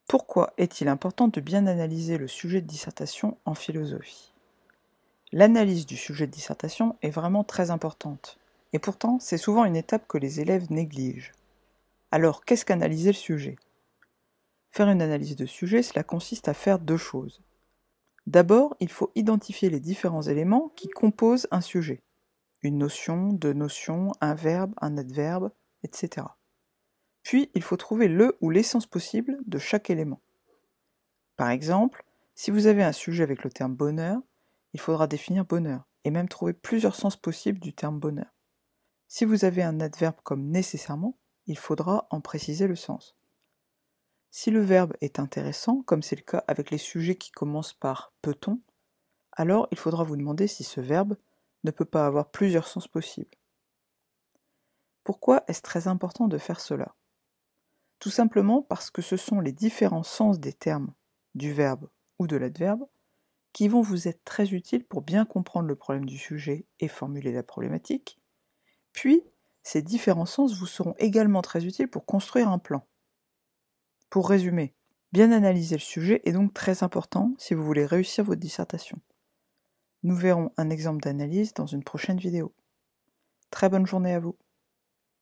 Pourquoi est-il important de bien analyser le sujet de dissertation en philosophie? L'analyse du sujet de dissertation est vraiment très importante, et pourtant c'est souvent une étape que les élèves négligent. Alors qu'est-ce qu'analyser le sujet? Faire une analyse de sujet, cela consiste à faire deux choses. D'abord, il faut identifier les différents éléments qui composent un sujet. Une notion, deux notions, un verbe, un adverbe, etc. Puis, il faut trouver le ou les sens possibles de chaque élément. Par exemple, si vous avez un sujet avec le terme bonheur, il faudra définir bonheur, et même trouver plusieurs sens possibles du terme bonheur. Si vous avez un adverbe comme nécessairement, il faudra en préciser le sens. Si le verbe est intéressant, comme c'est le cas avec les sujets qui commencent par peut-on, alors il faudra vous demander si ce verbe ne peut pas avoir plusieurs sens possibles. Pourquoi est-ce très important de faire cela? Tout simplement parce que ce sont les différents sens des termes, du verbe ou de l'adverbe, qui vont vous être très utiles pour bien comprendre le problème du sujet et formuler la problématique. Puis, ces différents sens vous seront également très utiles pour construire un plan. Pour résumer, bien analyser le sujet est donc très important si vous voulez réussir votre dissertation. Nous verrons un exemple d'analyse dans une prochaine vidéo. Très bonne journée à vous.